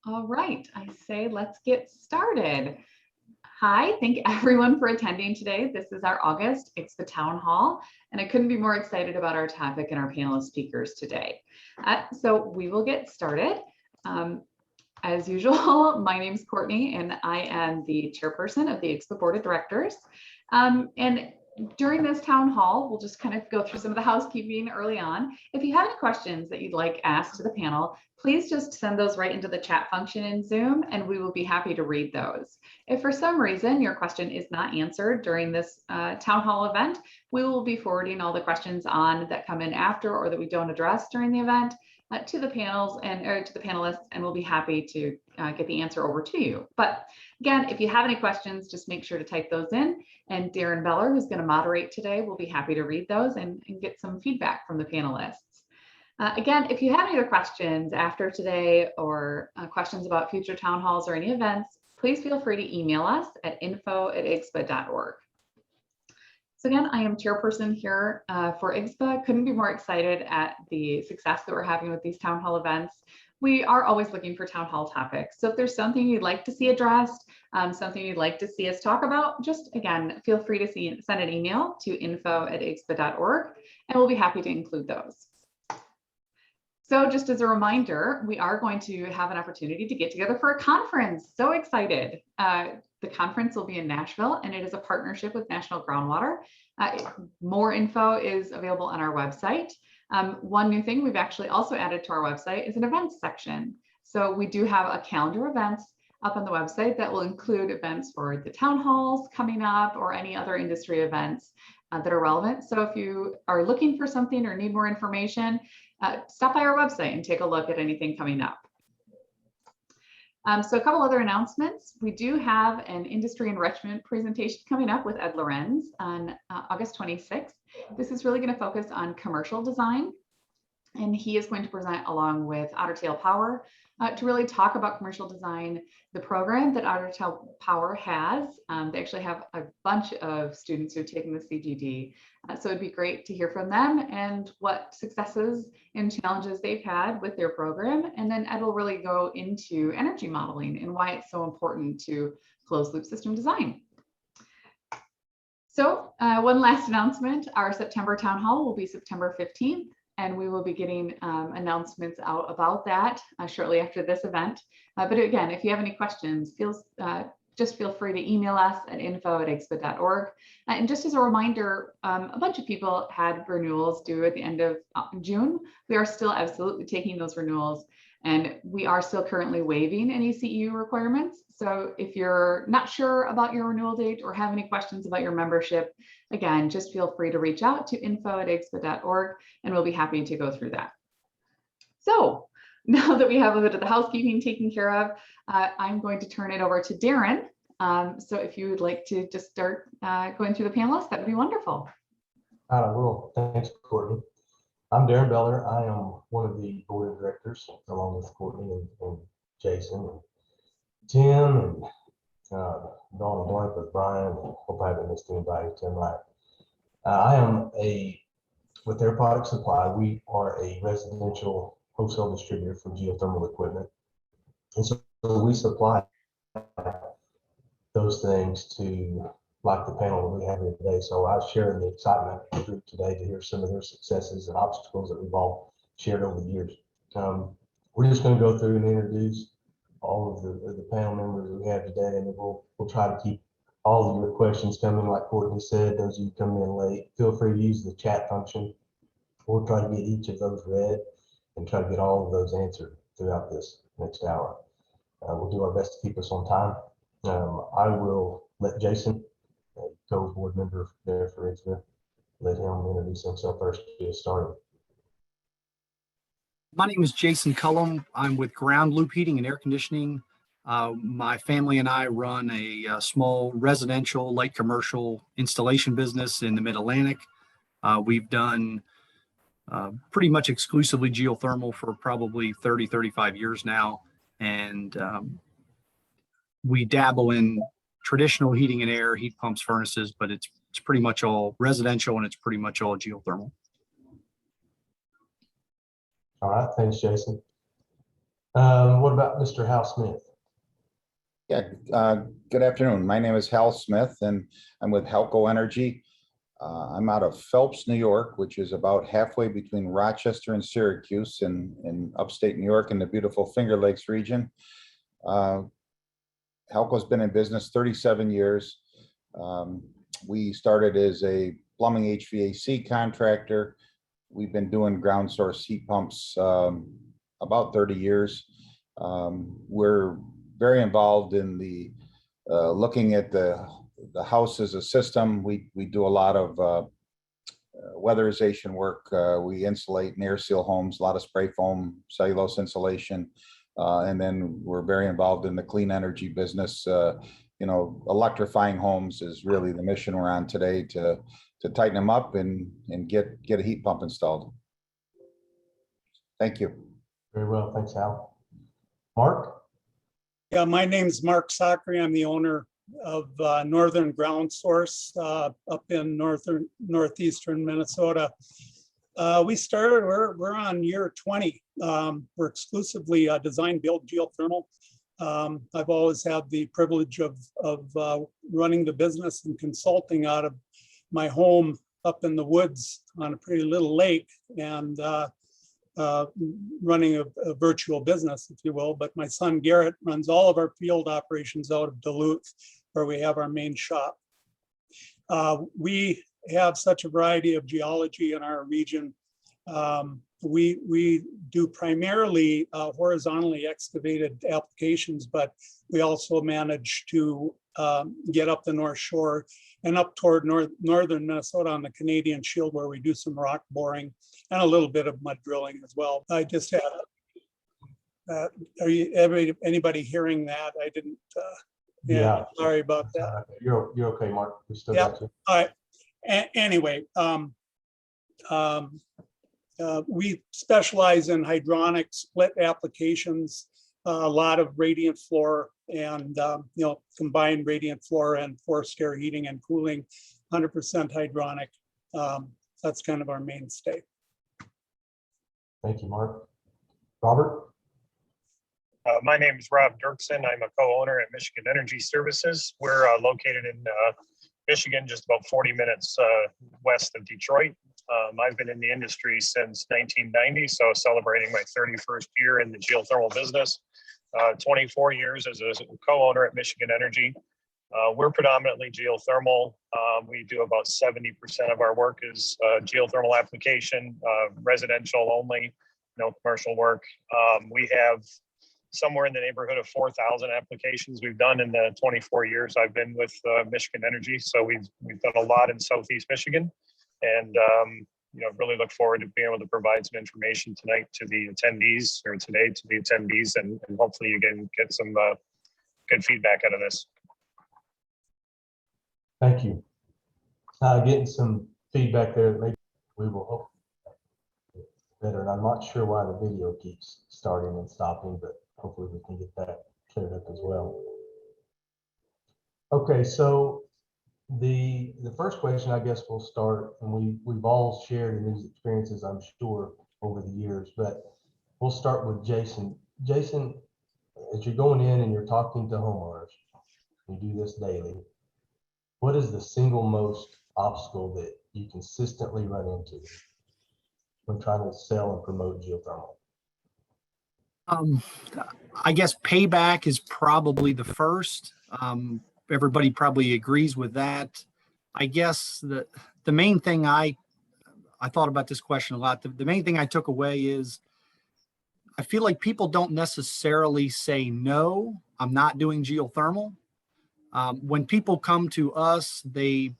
All right, I say let's get started. Hi, thank everyone for attending today. This is our August IGSHPA Town Hall, and I couldn't be more excited about our topic and our panelist speakers today. So we will get started. As usual, my name is Courtney, and I am the chairperson of the IGSHPA Board of Directors. And during this town hall, we'll just kind of go through some of the housekeeping early on. If you have any questions that you'd like asked to the panel, please just send those right into the chat function in Zoom, and we will be happy to read those. If for some reason your question is not answered during this town hall event, we will be forwarding all the questions on that come in after or that we don't address during the event to the panels and to the panelists, and we'll be happy to get the answer over to you. But again, if you have any questions, just make sure to type those in, and Darren Beller, who's going to moderate today, will be happy to read those and get some feedback from the panelists. Again, if you have any other questions after today or questions about future town halls or any events, please feel free to email us at info@igshpa.org. So again, I am chairperson here for IGSHPA. Couldn't be more excited at the success that we're having with these town hall events. We are always looking for town hall topics. So if there's something you'd like to see addressed, something you'd like to see us talk about, just again, feel free to send an email to info@igshpa.org, and we'll be happy to include those. So just as a reminder, we are going to have an opportunity to get together for a conference. So excited. The conference will be in Nashville, and it is a partnership with National Groundwater. More info is available on our website. One new thing we've actually also added to our website is an events section. So we do have a calendar of events up on the website that will include events for the town halls coming up or any other industry events that are relevant. So if you are looking for something or need more information, stop by our website and take a look at anything coming up. So a couple other announcements. We do have an industry enrichment presentation coming up with Ed Lorenz on August 26th. This is really going to focus on commercial design, and he is going to present along with Otter Tail Power to really talk about commercial design, the program that Otter Tail Power has. They actually have a bunch of students who are taking the CGD. So it'd be great to hear from them and what successes and challenges they've had with their program. And then Ed will really go into energy modeling and why it's so important to closed loop system design. So one last announcement, our September town hall will be September 15th. And we will be getting announcements out about that shortly after this event. But again, if you have any questions, just feel free to email us at info@igshpa.org. And just as a reminder, a bunch of people had renewals due at the end of June. We are still absolutely taking those renewals, and we are still currently waiving any CEU requirements. So if you're not sure about your renewal date or have any questions about your membership, again, just feel free to reach out to info@igshpa.org, and we'll be happy to go through that. So now that we have a bit of the housekeeping taken care of, I'm going to turn it over to Darren. So if you would like to just start going through the panelists, that would be wonderful. I will. Thanks, Courtney. I'm Darren Beller. I am one of the board of directors, along with Courtney and Jason and Tim and Dawn and Blank with Brian. Hope I haven't missed anybody. Tim Wright. I am with Air Product Supply. We are a residential wholesale distributor for geothermal equipment, and so we supply those things to like the panel that we have here today. So I share in the excitement of the group today to hear some of their successes and obstacles that we've all shared over the years. We're just going to go through and introduce all of the panel members we have today, and then we'll try to keep all of your questions coming. Like Courtney said, those of you coming in late, feel free to use the chat function. We'll try to get each of those read and try to get all of those answered throughout this next hour. We'll do our best to keep us on time. I will let Jason, co-board member there for IGSHPA, let him introduce himself first to get started. My name is Jason Cullum. I'm with Ground Loop Heating and Air Conditioning. My family and I run a small residential, light commercial installation business in the Mid-Atlantic. We've done pretty much exclusively geothermal for probably 30, 35 years now. And we dabble in traditional heating and air, heat pumps, furnaces, but it's pretty much all residential and it's pretty much all geothermal. All right, thanks, Jason. What about Mr. Hal Smith? Yeah, good afternoon. My name is Hal Smith and I'm with Halco Energy. I'm out of Phelps, New York, which is about halfway between Rochester and Syracuse in upstate New York in the beautiful Finger Lakes region. Halco's been in business 37 years. We started as a plumbing HVAC contractor. We've been doing ground source heat pumps about 30 years. We're very involved in the looking at the house as a system. We do a lot of weatherization work. We insulate and air seal homes, a lot of spray foam, cellulose insulation. And then we're very involved in the clean energy business. You know, electrifying homes is really the mission we're on today to tighten them up and get a heat pump installed. Thank you. Very well, thanks, Hal. Mark? Yeah, my name's Mark Sakry. I'm the owner of Northern GroundSource up in northeastern Minnesota. We started, we're on year 20. We're exclusively design, build, geothermal. I've always had the privilege of running the business and consulting out of my home up in the woods on a pretty little lake and running a virtual business, if you will. But my son Garrett runs all of our field operations out of Duluth, where we have our main shop. We have such a variety of geology in our region. We do primarily horizontally excavated applications, but we also manage to get up the North Shore and up toward northern Minnesota on the Canadian Shield, where we do some rock boring and a little bit of mud drilling as well. I just had, anybody hearing that? I didn't, yeah, sorry about that. You're okay, Mark. We still Yeah. got you. All right. Anyway, we specialize in hydronic split applications, a lot of radiant floor and you know, combined radiant floor and forced air heating and cooling, 100% hydronic. That's kind of our mainstay. Thank you, Mark. Robert? My name is Rob Dirksen. I'm a co-owner at Michigan Energy Services. We're located in Michigan, just about 40 minutes west of Detroit. I've been in the industry since 1990, so celebrating my 31st year in the geothermal business. 24 years as a co-owner at Michigan Energy. We're predominantly geothermal. We do about 70% of our work is geothermal application, residential only, no commercial work. We have somewhere in the neighborhood of 4,000 applications we've done in the 24 years I've been with Michigan Energy. So we've done a lot in Southeast Michigan, and you know, really look forward to being able to provide some information tonight to the attendees, or today to the attendees, and hopefully you can get some good feedback out of this. Thank you. Getting some feedback there, maybe we will hope better. And I'm not sure why the video keeps starting and stopping, but hopefully we can get that cleared up as well. Okay, so the first question, I guess we'll start, and we've all shared in these experiences, I'm sure, over the years, but we'll start with Jason. Jason, as you're going in and you're talking to homeowners, you do this daily, what is the single most obstacle that you consistently run into when trying to sell and promote geothermal? I guess payback is probably the first. Everybody probably agrees with that. I guess the main thing I thought about this question a lot. The main thing I took away is I feel like people don't necessarily say, no, I'm not doing geothermal. When people come to us, they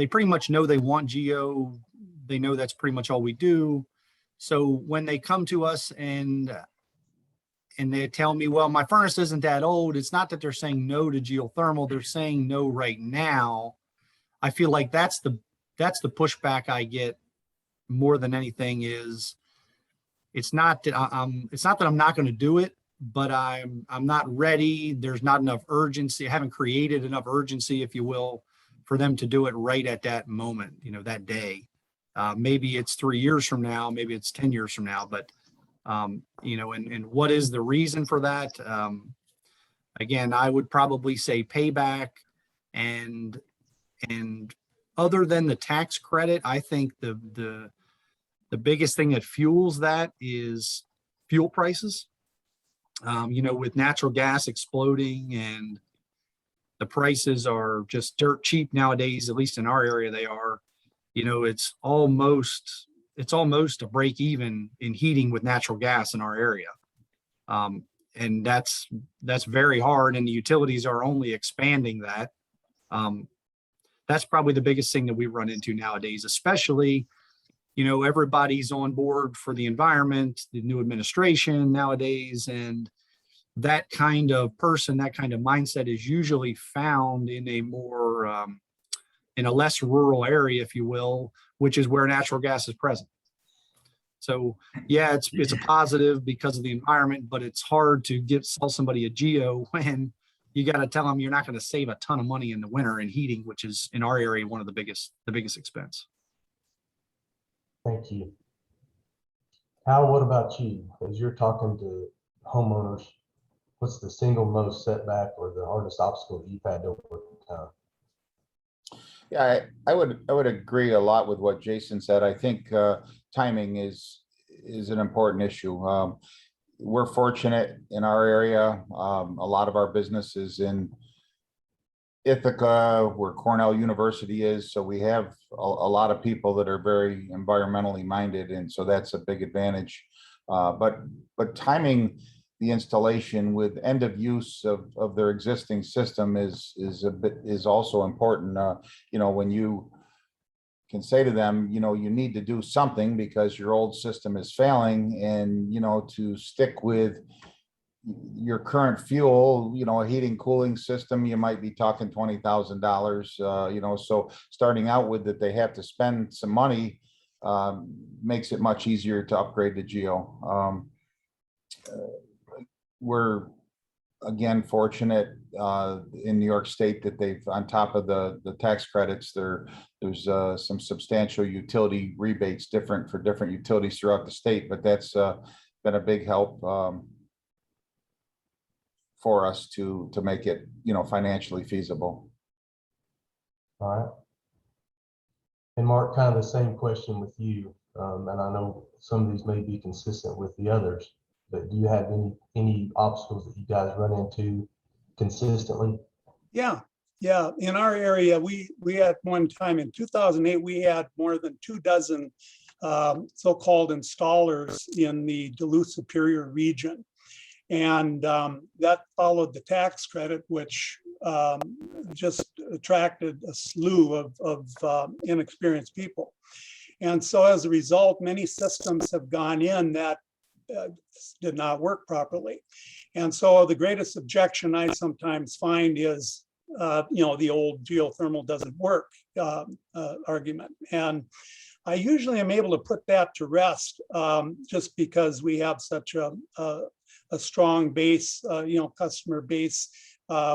pretty much know they want geo. They know that's pretty much all we do. So when they come to us and they tell me, well, my furnace isn't that old, it's not that they're saying no to geothermal, they're saying no right now. I feel like that's the pushback I get more than anything. Is it's not that I'm not going to do it, but I'm not ready. There's not enough urgency. I haven't created enough urgency, if you will, for them to do it right at that moment, you know, that day. Maybe it's 3 years from now, maybe it's 10 years from now, but And what is the reason for that? Again, I would probably say payback, and other than the tax credit, I think the biggest thing that fuels that is fuel prices. With natural gas exploding and the prices are just dirt cheap nowadays, at least in our area they are, it's almost a break even in heating with natural gas in our area. And that's very hard, and the utilities are only expanding that. That's probably the biggest thing that we run into nowadays, especially, everybody's on board for the environment, the new administration nowadays, and that kind of person, that kind of mindset is usually found in a more, in a less rural area, if you will, which is where natural gas is present. So yeah, it's a positive because of the environment, but it's hard to sell somebody a geo when you got to tell them you're not going to save a ton of money in the winter in heating, which is in our area one of the biggest expense. Thank you. Hal, what about you? As you're talking to homeowners, what's the single most setback or the hardest obstacle you've had to overcome? Yeah, I would agree a lot with what Jason said. I think timing is an important issue. We're fortunate in our area. A lot of our business is in Ithaca, where Cornell University is. So we have a lot of people that are very environmentally minded, and so that's a big advantage. But timing the installation with end of use of their existing system is also important. When you can say to them, you need to do something because your old system is failing, and to stick with your current fuel, a heating cooling system, you might be talking $20,000. So starting out with that, they have to spend some money, makes it much easier to upgrade to Geo. We're again fortunate in New York State that they've, on top of the tax credits, there's some substantial utility rebates different for different utilities throughout the state, but that's been a big help for us to make it financially feasible. All right. And Mark, kind of the same question with you. And I know some of these may be consistent with the others, but do you have any obstacles that you guys run into consistently? Yeah. In our area, we at one time in 2008, we had more than 24 so-called installers in the Duluth Superior region. And that followed the tax credit, which just attracted a slew of inexperienced people. And so as a result, many systems have gone in that did not work properly. And so the greatest objection I sometimes find is, the old geothermal doesn't work argument. And I usually am able to put that to rest just because we have such a strong base, customer base.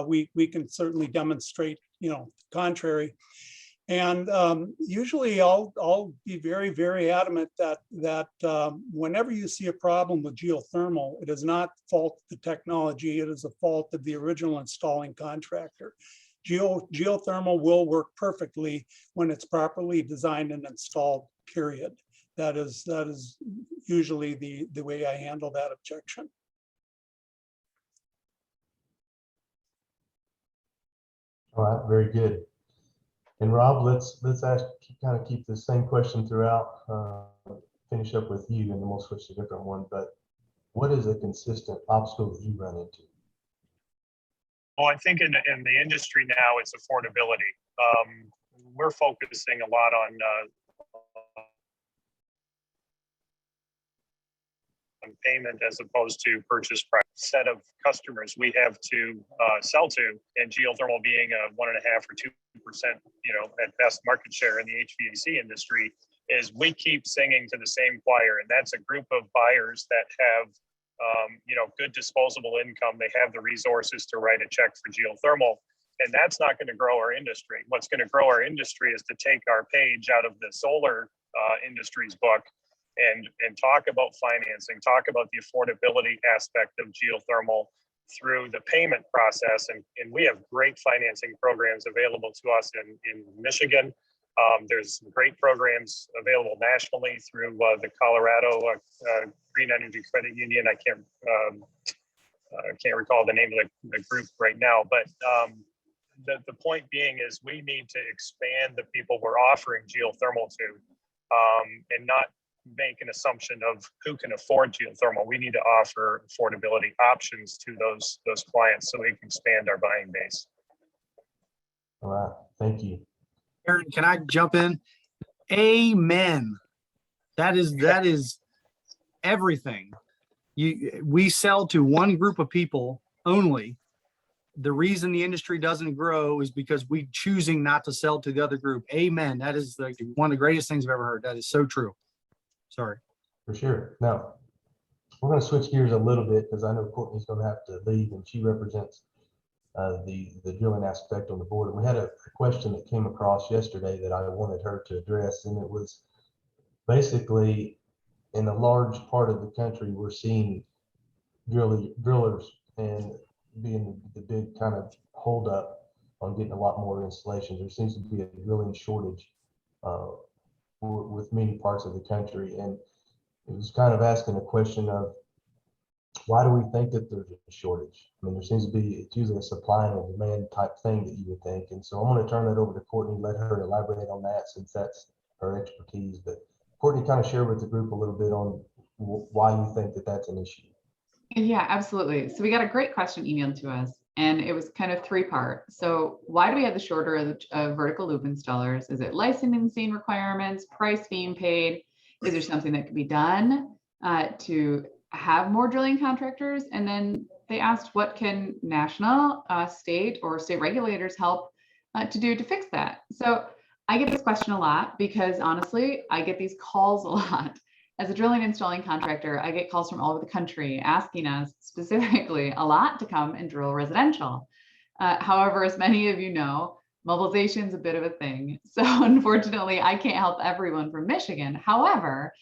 We can certainly demonstrate, contrary. And usually I'll be very, very adamant that whenever you see a problem with geothermal, it is not fault of the technology, it is a fault of the original installing contractor. Geothermal will work perfectly when it's properly designed and installed, period. That is usually the way I handle that objection. All right, very good. And Rob, let's keep the same question throughout. Finish up with you, and then we'll switch to a different one. But what is a consistent obstacle that you run into? Well, I think in the industry now, it's affordability. We're focusing a lot on payment as opposed to purchase price. Set of customers we have to sell to, and geothermal being a 1.5 or 2%, at best market share in the HVAC industry, is we keep singing to the same choir, and that's a group of buyers that have good disposable income. They have the resources to write a check for geothermal, and that's not going to grow our industry. What's going to grow our industry is to take our page out of the solar industry's book and talk about financing, talk about the affordability aspect of geothermal through the payment process. And we have great financing programs available to us in Michigan. There's great programs available nationally through the Colorado Green Energy Credit Union. I can't recall the name of the group right now, but the point being is we need to expand the people we're offering geothermal to, and not make an assumption of who can afford geothermal. We need to offer affordability options to those clients so we can expand our buying base. All right, thank you. Aaron, can I jump in? Amen. That is everything. We sell to one group of people only. The reason the industry doesn't grow is because we choosing not to sell to the other group. Amen. That is one of the greatest things I've ever heard. That is so true. Sorry. For sure. Now, we're going to switch gears a little bit because I know Courtney's going to have to leave, and she represents the drilling aspect on the board. And we had a question that came across yesterday that I wanted her to address, and it was basically in a large part of the country, we're seeing drillers and being the big kind of holdup on getting a lot more installations. There seems to be a drilling shortage with many parts of the country, and it was kind of asking a question of why do we think that there's a shortage? I mean, there seems to be, it's usually a supply and a demand type thing that you would think. And so I'm going to turn that over to Courtney, let her elaborate on that since that's her expertise. But Courtney, kind of share with the group a little bit on why you think that that's an issue. Yeah, absolutely. So we got a great question emailed to us, and it was kind of three-part. So why do we have the shortage of vertical loop installers? Is it licensing requirements, price being paid? Is there something that could be done to have more drilling contractors? And then they asked, what can national, state, or state regulators help to do to fix that? So I get this question a lot because honestly, I get these calls a lot. As a drilling installing contractor, I get calls from all over the country asking us specifically a lot to come and drill residential. However, as many of you know, mobilization is a bit of a thing. So unfortunately, I can't help everyone from Michigan. However,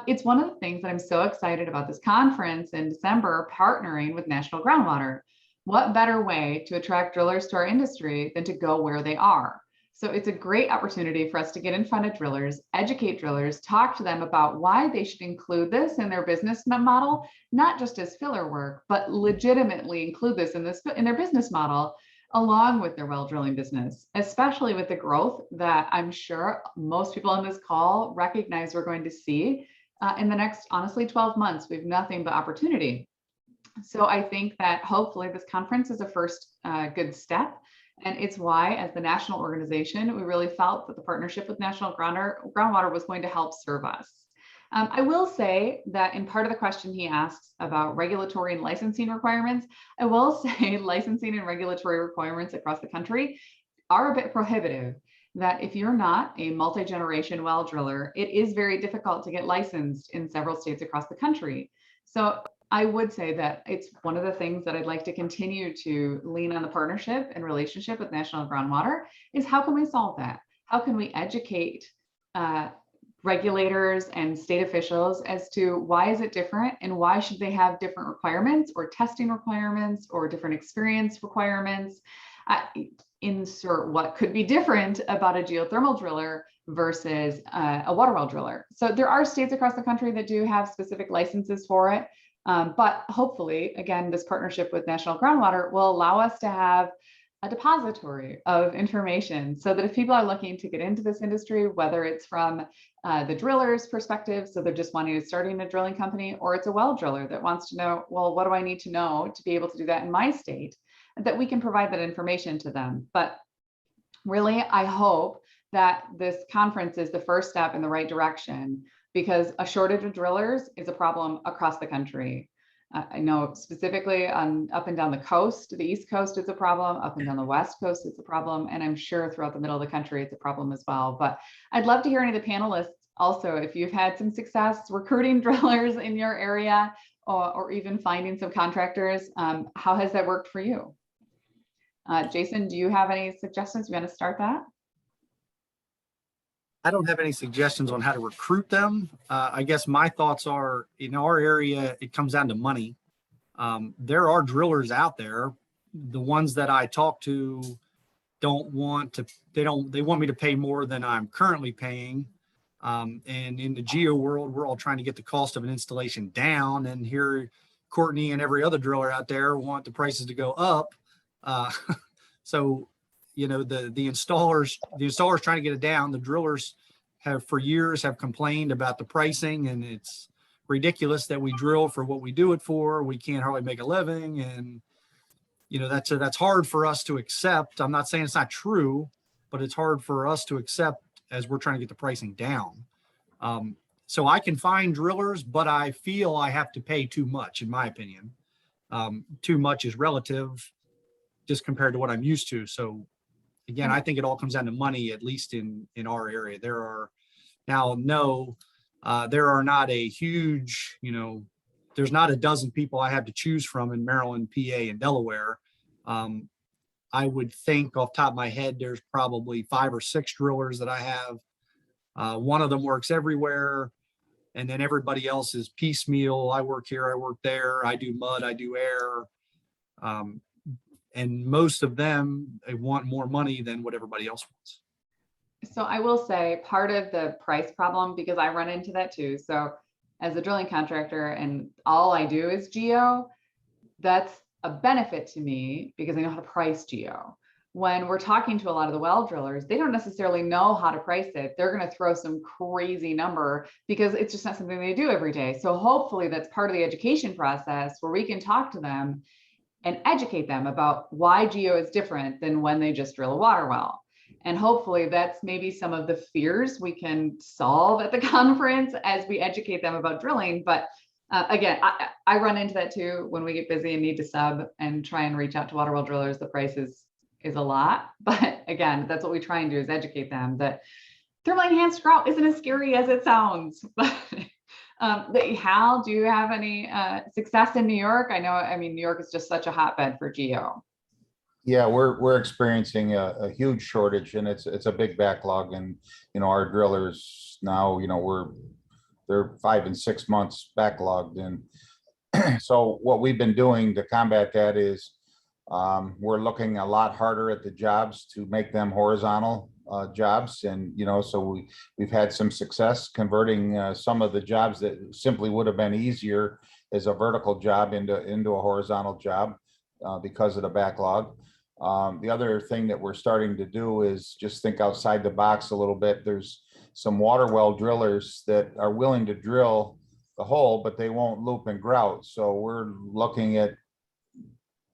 it's one of the things that I'm so excited about this conference in December, partnering with National Groundwater. What better way to attract drillers to our industry than to go where they are? So it's a great opportunity for us to get in front of drillers, educate drillers, talk to them about why they should include this in their business model, not just as filler work, but legitimately include this in their business model, along with their well drilling business, especially with the growth that I'm sure most people on this call recognize we're going to see in the next, honestly, 12 months. We have nothing but opportunity. So I think that hopefully this conference is a first good step. And it's why, as the national organization, we really felt that the partnership with National Groundwater was going to help serve us. I will say that in part of the question he asks about regulatory and licensing requirements, I will say licensing and regulatory requirements across the country are a bit prohibitive. That if you're not a multi-generation well driller, it is very difficult to get licensed in several states across the country. So I would say that it's one of the things that I'd like to continue to lean on the partnership and relationship with National Groundwater is how can we solve that? How can we educate regulators and state officials as to why is it different and why should they have different requirements or testing requirements or different experience requirements? Insert what could be different about a geothermal driller versus a water well driller. So there are states across the country that do have specific licenses for it. But hopefully, again, this partnership with National Groundwater will allow us to have a depository of information so that if people are looking to get into this industry, whether it's from the driller's perspective, so they're just wanting to starting a drilling company, or it's a well driller that wants to know, well, what do I need to know to be able to do that in my state, that we can provide that information to them. But really, I hope that this conference is the first step in the right direction, because a shortage of drillers is a problem across the country. I know specifically up and down the coast, the East Coast is a problem, up and down the West Coast it's a problem, and I'm sure throughout the middle of the country it's a problem as well. But I'd love to hear any of the panelists also, if you've had some success recruiting drillers in your area or even finding some contractors, how has that worked for you? Jason, do you have any suggestions? You want to start that? I don't have any suggestions on how to recruit them. I guess my thoughts are, in our area, it comes down to money. There are drillers out there. The ones that I talk to don't want to, they want me to pay more than I'm currently paying. And in the geo world, we're all trying to get the cost of an installation down. And here, Courtney and every other driller out there want the prices to go up. So, you know, the installers trying to get it down. The drillers have for years have complained about the pricing, and it's ridiculous that we drill for what we do it for. We can't hardly make a living. And, you know, that's hard for us to accept. I'm not saying it's not true, but it's hard for us to accept as we're trying to get the pricing down. So I can find drillers, but I feel I have to pay too much, in my opinion. Too much is relative just compared to what I'm used to. So again, I think it all comes down to money, at least in our area. There are not a huge, you know, there's not a dozen people I have to choose from in Maryland, PA, and Delaware. I would think off the top of my head, there's probably 5 or 6 drillers that I have. One of them works everywhere, and then everybody else is piecemeal. I work here, I work there, I do mud, I do air. And most of them, they want more money than what everybody else wants. So I will say part of the price problem, because I run into that too. So as a drilling contractor and all I do is geo, that's a benefit to me because I know how to price geo. When we're talking to a lot of the well drillers, they don't necessarily know how to price it. They're going to throw some crazy number because it's just not something they do every day. So hopefully that's part of the education process where we can talk to them and educate them about why geo is different than when they just drill a water well. And hopefully that's maybe some of the fears we can solve at the conference as we educate them about drilling. But again, I run into that too when we get busy and need to sub and try and reach out to water well drillers. The price is a lot. But again, that's what we try and do is educate them that thermally enhanced grout isn't as scary as it sounds. Hal, do you have any success in New York? I mean, New York is just such a hotbed for geo. Yeah, we're experiencing a huge shortage, and it's a big backlog. And you know, our drillers now, you know, they're 5 and 6 months backlogged. And so what we've been doing to combat that is we're looking a lot harder at the jobs to make them horizontal jobs. And you know, so we've had some success converting some of the jobs that simply would have been easier as a vertical job into a horizontal job because of the backlog. The other thing that we're starting to do is just think outside the box a little bit. There's some water well drillers that are willing to drill the hole, but they won't loop and grout. So we're looking at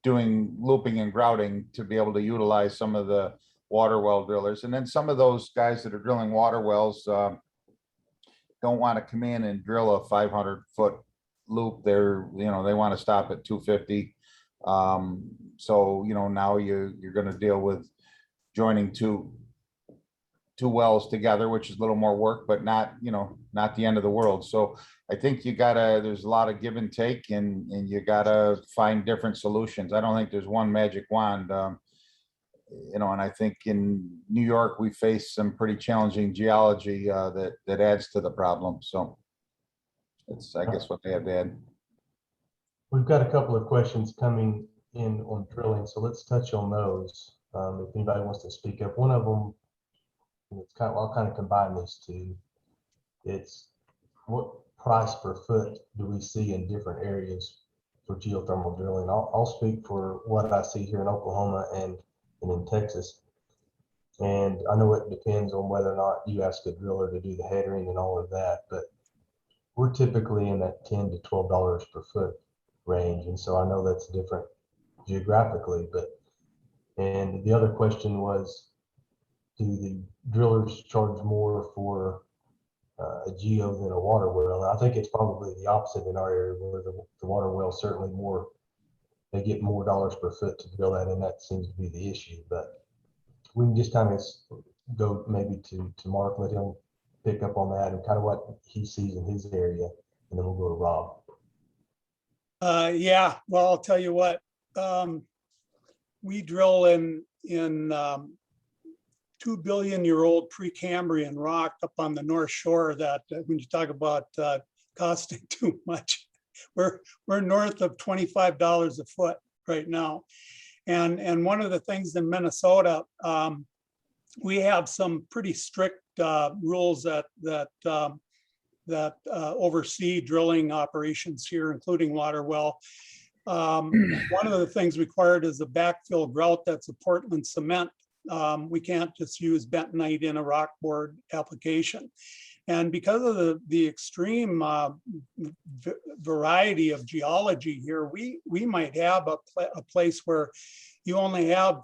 doing looping and grouting to be able to utilize some of the water well drillers. And then some of those guys that are drilling water wells don't want to come in and drill a 500-foot loop. They want to stop at 250. So, you know, now you're going to deal with joining two wells together, which is a little more work, but not the end of the world. So I think there's a lot of give and take, and you gotta find different solutions. I don't think there's one magic wand. And I think in New York, we face some pretty challenging geology that adds to the problem. So it's, I guess, what they have to add. We've got a couple of questions coming in on drilling, so let's touch on those. If anybody wants to speak up, one of them, I'll kind of combine these two. It's what price per foot do we see in different areas for geothermal drilling? I'll speak for what I see here in Oklahoma and in Texas. And I know it depends on whether or not you ask a driller to do the headering and all of that, but we're typically in that $10 to $12 per foot range. And so I know that's different geographically, and the other question was, do the drillers charge more for a geo than a water well? And I think it's probably the opposite in our area, where the water well certainly they get more dollars per foot to drill that, and that seems to be the issue. But we can just kind of go maybe to Mark, let him pick up on that and kind of what he sees in his area, and then we'll go to Rob. Yeah, well, I'll tell you what, we drill in 2 billion-year-old Precambrian rock up on the North Shore that when you talk about costing too much, we're north of $25 a foot right now. And one of the things in Minnesota, we have some pretty strict rules that oversee drilling operations here, including water well. One of the things required is a backfill grout that's a Portland cement. We can't just use bentonite in a rock board application. And because of the extreme variety of geology here, we might have a place where you only have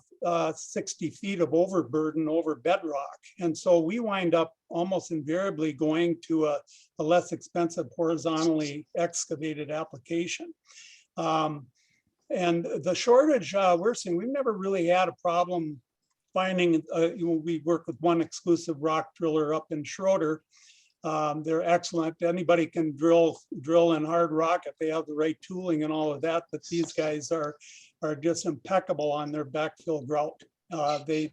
60 feet of overburden over bedrock. And so we wind up almost invariably going to a less expensive horizontally excavated application. And the shortage we're seeing, we've never really had a problem finding, we work with one exclusive rock driller up in Schroeder. They're excellent. Anybody can drill in hard rock if they have the right tooling and all of that, but these guys are just impeccable on their backfill grout. There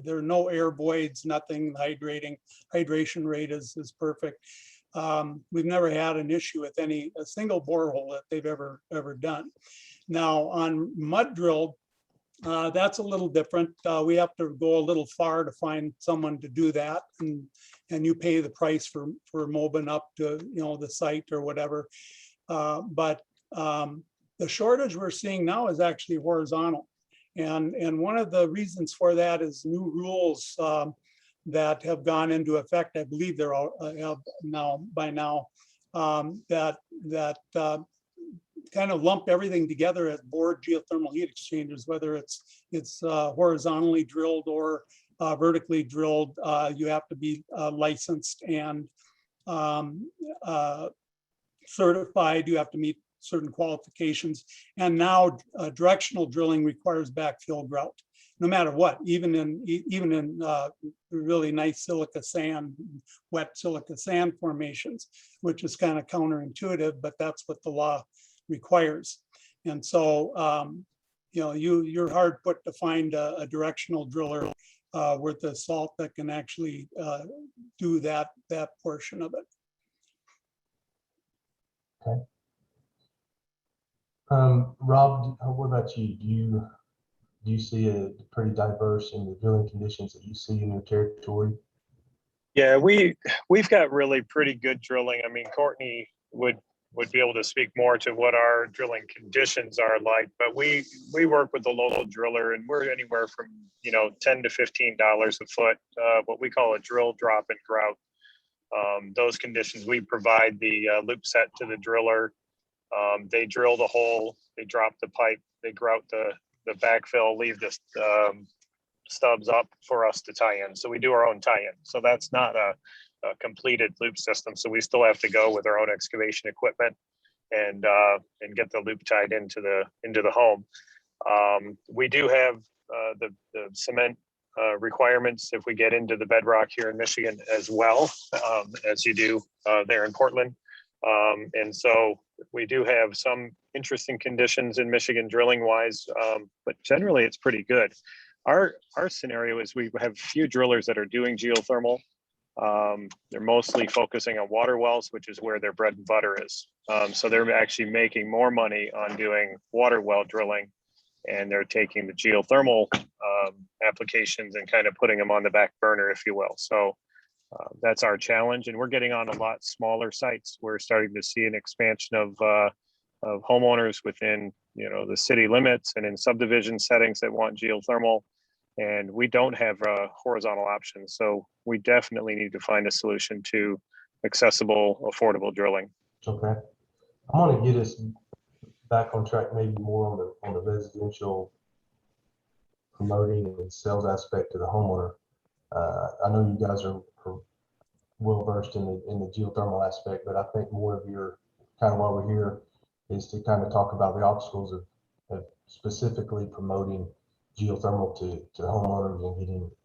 are no air voids, nothing. Hydration rate is perfect. We've never had an issue with a single borehole that they've ever done. Now on mud drill, that's a little different. We have to go a little far to find someone to do that, and you pay the price for mobbing up to the site or whatever. But the shortage we're seeing now is actually horizontal, and one of the reasons for that is new rules that have gone into effect. I believe they're all by now that kind of lump everything together as bored geothermal heat exchangers, whether it's horizontally drilled or vertically drilled. You have to be licensed and certified. You have to meet certain qualifications. And now directional drilling requires backfill grout, no matter what, even in really nice silica sand, wet silica sand formations, which is kind of counterintuitive, but that's what the law requires. And so, you're hard put to find a directional driller worth the salt that can actually do that portion of it. Okay. Rob, what about you? Do you see a pretty diverse in the drilling conditions that you see in your territory? Yeah, we've got really pretty good drilling. I mean, Courtney would be able to speak more to what our drilling conditions are like, but we work with the local driller, and we're anywhere from $10 to $15 a foot, what we call a drill, drop, and grout. Those conditions, we provide the loop set to the driller. They drill the hole, they drop the pipe, they grout the backfill, leave the stubs up for us to tie in. So we do our own tie-in. So that's not a completed loop system. So we still have to go with our own excavation equipment and get the loop tied into the home. We do have the cement requirements if we get into the bedrock here in Michigan as well, as you do there in Portland. And so we do have some interesting conditions in Michigan drilling wise, but generally it's pretty good. Our scenario is we have few drillers that are doing geothermal. They're mostly focusing on water wells, which is where their bread and butter is. So they're actually making more money on doing water well drilling, and they're taking the geothermal applications and kind of putting them on the back burner, if you will. So that's our challenge, and we're getting on a lot smaller sites. We're starting to see an expansion of homeowners within the city limits and in subdivision settings that want geothermal, and we don't have horizontal options. So we definitely need to find a solution to accessible, affordable drilling. Okay, I want to get us back on track, maybe more on the residential promoting and sales aspect to the homeowner. I know you guys are well versed in the geothermal aspect, but I think more of your kind of why we're here is to kind of talk about the obstacles of specifically promoting geothermal to homeowners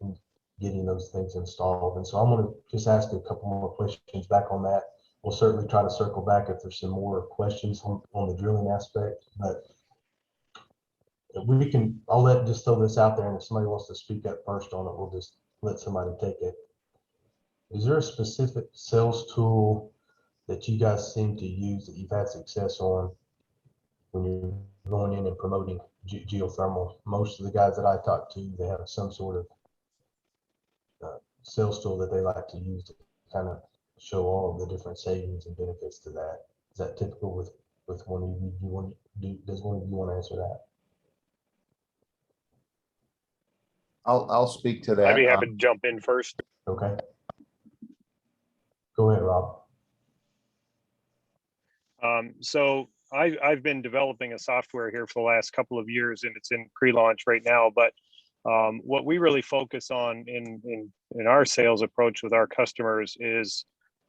and getting those things installed. And so I'm going to just ask a couple more questions back on that. We'll certainly try to circle back if there's some more questions on the drilling aspect. But I'll just throw this out there, and if somebody wants to speak up first on it, we'll just let somebody take it. Is there a specific sales tool that you guys seem to use that you've had success on when you're going in and promoting geothermal? Most of the guys that I talk to, they have some sort of sales tool that they like to use to kind of show all of the different savings and benefits to that. Is that typical with one of you? Does one of you want to answer that? I'll speak to that. I'd be happy to jump in first. Okay. Go ahead, Rob. So I've been developing a software here for the last couple of years, and it's in pre-launch right now. But what we really focus on in our sales approach with our customers is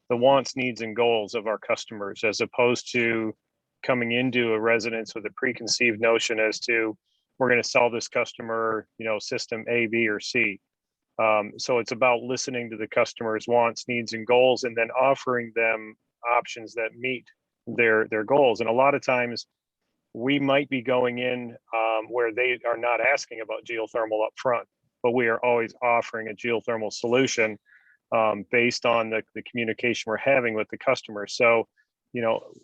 the wants, needs, and goals of our customers, as opposed to coming into a residence with a preconceived notion as to we're going to sell this customer, system A, B, or C. So it's about listening to the customer's wants, needs, and goals, and then offering them options that meet their goals. And a lot of times we might be going in where they are not asking about geothermal up front, but we are always offering a geothermal solution based on the communication we're having with the customer. So,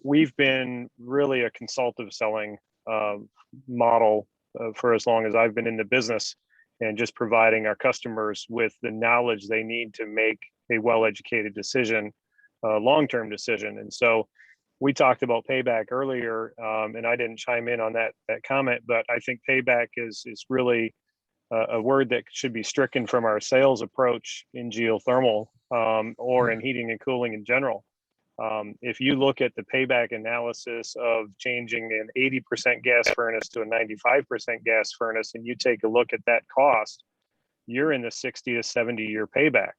we've been really a consultative selling model for as long as I've been in the business, and just providing our customers with the knowledge they need to make a well-educated decision, long-term decision. And so we talked about payback earlier, and I didn't chime in on that comment, but I think payback is really a word that should be stricken from our sales approach in geothermal or in heating and cooling in general. If you look at the payback analysis of changing an 80% gas furnace to a 95% gas furnace, and you take a look at that cost, you're in the 60 to 70-year payback.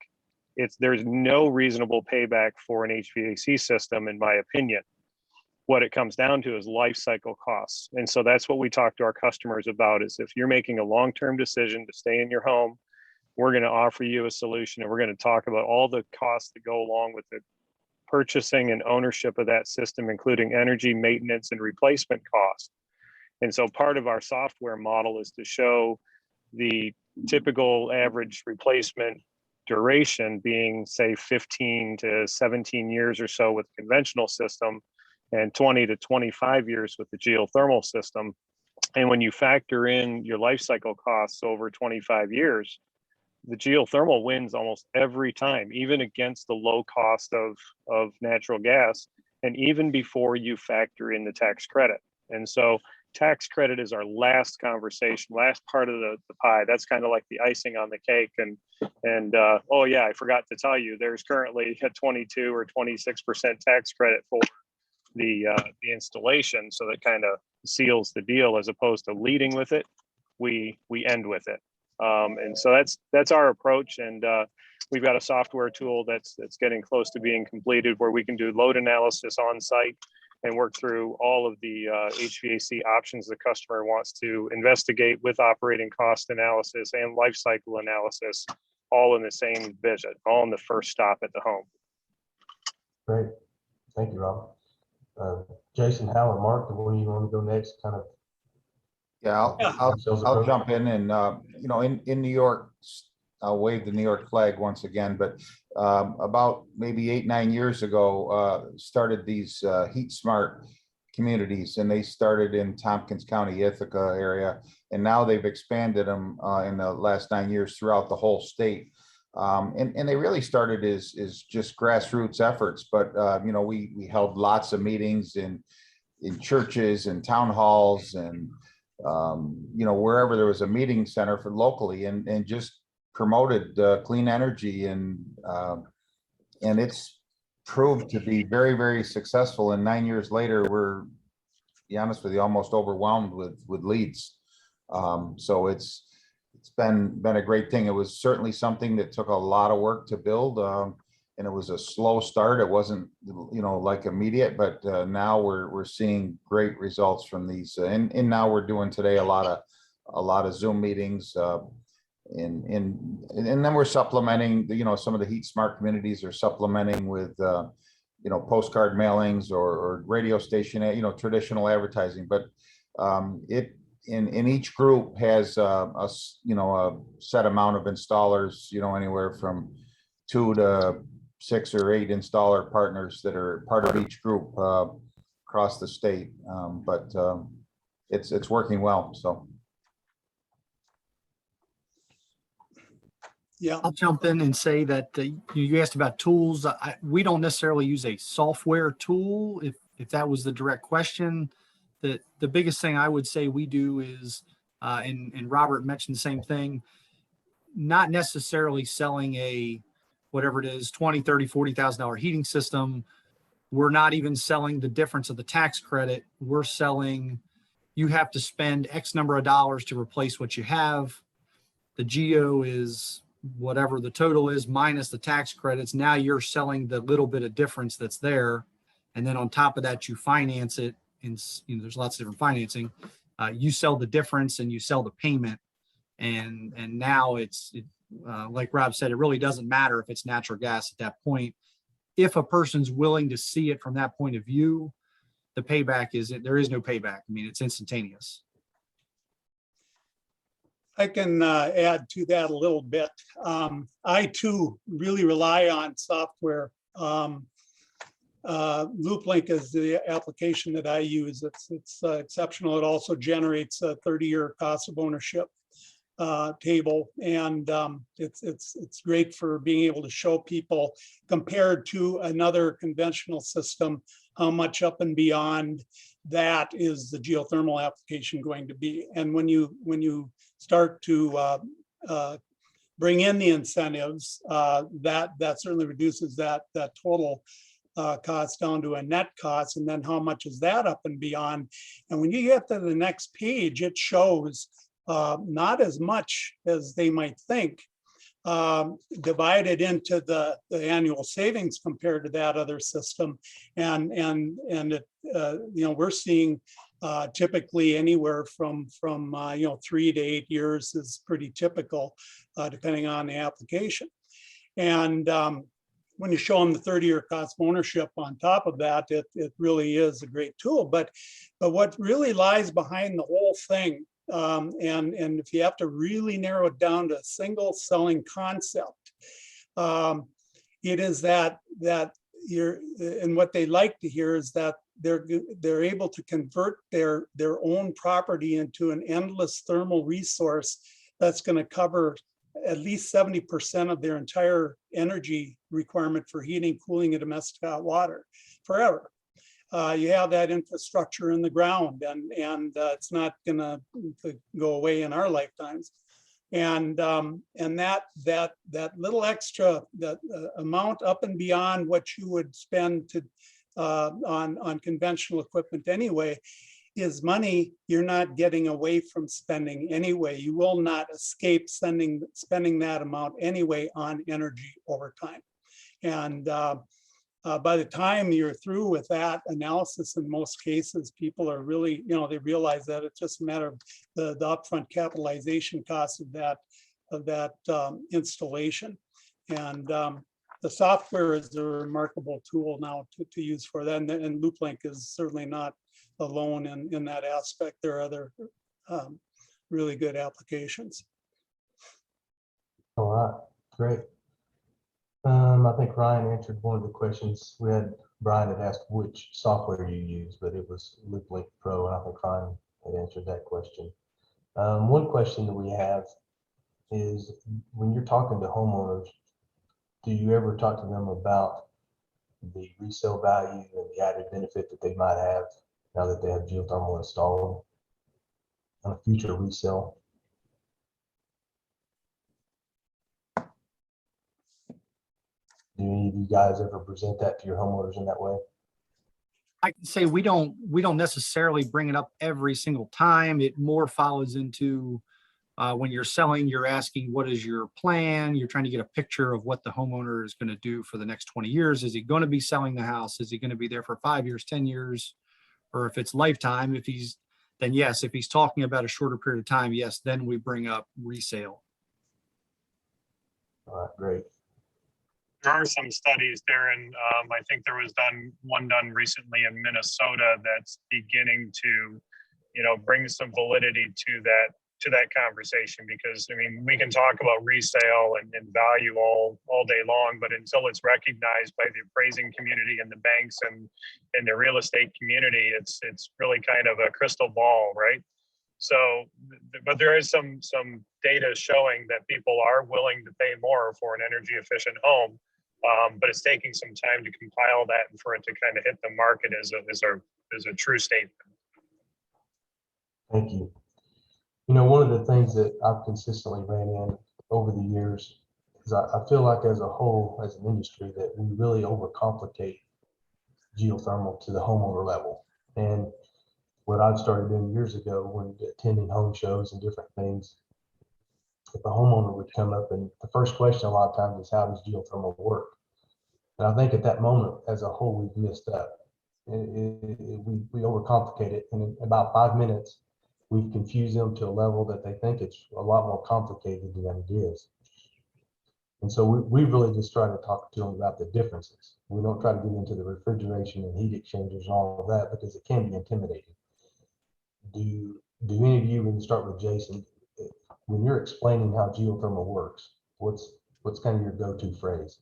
There's no reasonable payback for an HVAC system, in my opinion. What it comes down to is life cycle costs. And so that's what we talk to our customers about, is if you're making a long-term decision to stay in your home, we're going to offer you a solution, and we're going to talk about all the costs that go along with the purchasing and ownership of that system, including energy, maintenance, and replacement costs. And so part of our software model is to show the typical average replacement duration being, say, 15 to 17 years or so with a conventional system, and 20 to 25 years with the geothermal system. And when you factor in your life cycle costs over 25 years, the geothermal wins almost every time, even against the low cost of natural gas, and even before you factor in the tax credit. And so tax credit is our last conversation, last part of the pie. That's kind of like the icing on the cake. And oh yeah, I forgot to tell you, there's currently a 22 or 26% tax credit for the installation. So that kind of seals the deal, as opposed to leading with it, we end with it. And so that's our approach. And we've got a software tool that's getting close to being completed, where we can do load analysis on site and work through all of the HVAC options the customer wants to investigate, with operating cost analysis and life cycle analysis, all in the same visit, all in the first stop at the home. Great. Thank you, Rob. Jason, Hal, and Mark, where do you want to go next? Yeah, I'll jump in. And in New York, I'll wave the New York flag once again, but about maybe 8-9 years ago, started these heat smart communities, and they started in Tompkins County, Ithaca area, and now they've expanded them in the last 9 years throughout the whole state. And they really started as just grassroots efforts, but we held lots of meetings in churches and town halls and wherever there was a meeting center for locally, and just promoted clean energy, and it's proved to be very, very successful. And 9 years later, we're, to be honest with you, almost overwhelmed with leads. So it's been a great thing. It was certainly something that took a lot of work to build, and it was a slow start. It wasn't like immediate, but now we're seeing great results from these. And now we're doing today a lot of Zoom meetings, and then we're supplementing. Some of the heat smart communities are supplementing with postcard mailings or radio station, traditional advertising. But in each group has a set amount of installers, anywhere from 2 to 6 or 8 installer partners that are part of each group across the state. But it's working well. So Yeah. I'll jump in and say that you asked about tools. We don't necessarily use a software tool. If that was the direct question, the biggest thing I would say we do is, and Robert mentioned the same thing, not necessarily selling a, whatever it is, $20,000, $30,000, $40,000 heating system. We're not even selling the difference of the tax credit. We're selling, you have to spend X number of dollars to replace what you have. The geo is whatever the total is minus the tax credits. Now you're selling the little bit of difference that's there. And then on top of that, you finance it. And there's lots of different financing. You sell the difference and you sell the payment. And now like Rob said, it really doesn't matter if it's natural gas at that point. If a person's willing to see it from that point of view, the payback there is no payback. I mean, it's instantaneous. I can add to that a little bit. I too really rely on software. LoopLink is the application that I use. It's exceptional. It also generates a 30-year cost of ownership table, and it's great for being able to show people, compared to another conventional system, how much up and beyond that is the geothermal application going to be. And when you start to bring in the incentives, that certainly reduces that total cost down to a net cost. And then how much is that up and beyond? And when you get to the next page, it shows not as much as they might think, divided into the annual savings compared to that other system. And it, we're seeing typically anywhere from 3 to 8 years is pretty typical, depending on the application. And when you show them the 30-year cost of ownership on top of that, it really is a great tool. But what really lies behind the whole thing, and if you have to really narrow it down to a single selling concept, it is that you're, and what they like to hear is that they're able to convert their own property into an endless thermal resource that's going to cover at least 70% of their entire energy requirement for heating, cooling, and domestic hot water forever. You have that infrastructure in the ground, and it's not going to go away in our lifetimes. And that little extra, that amount up and beyond what you would spend to on conventional equipment anyway, is money you're not getting away from spending anyway. You will not escape spending that amount anyway on energy over time. And by the time you're through with that analysis, in most cases, people are really, they realize that it's just a matter of the upfront capitalization cost of that installation. And the software is a remarkable tool now to use for that. And LoopLink is certainly not alone in that aspect. There are other really good applications. All right, great. I think Ryan answered one of the questions. Brian had asked which software you use, but it was LoopLink Pro, and I think Ryan had answered that question. One question that we have is, when you're talking to homeowners, do you ever talk to them about the resale value and the added benefit that they might have now that they have geothermal installed on a future resale? Do any of you guys ever present that to your homeowners in that way? I can say we don't necessarily bring it up every single time. It more follows into when you're selling, you're asking, what is your plan? You're trying to get a picture of what the homeowner is going to do for the next 20 years. Is he going to be selling the house? Is he going to be there for 5 years, 10 years? Or if it's lifetime, then yes. If he's talking about a shorter period of time, yes, then we bring up resale. All right, great. There are some studies there, and I think there was one done recently in Minnesota that's beginning to brings some validity to that conversation, because I mean, we can talk about resale and value all day long, but until it's recognized by the appraising community and the banks and the real estate community, it's really kind of a crystal ball, right? So, but there is some data showing that people are willing to pay more for an energy efficient home, but it's taking some time to compile that and for it to kind of hit the market as a true statement. Thank you. One of the things that I've consistently ran in over the years is I feel like as a whole, as an industry, that we really overcomplicate geothermal to the homeowner level. And what I've started doing years ago when attending home shows and different things, if a homeowner would come up and the first question a lot of times is, how does geothermal work? And I think at that moment, as a whole, we've missed up. We overcomplicate it. And in about 5 minutes, we've confused them to a level that they think it's a lot more complicated than it is. And so we really just try to talk to them about the differences. We don't try to get into the refrigeration and heat exchangers and all of that, because it can be intimidating. Do any of you, we can start with Jason, when you're explaining how geothermal works, what's kind of your go-to phrase?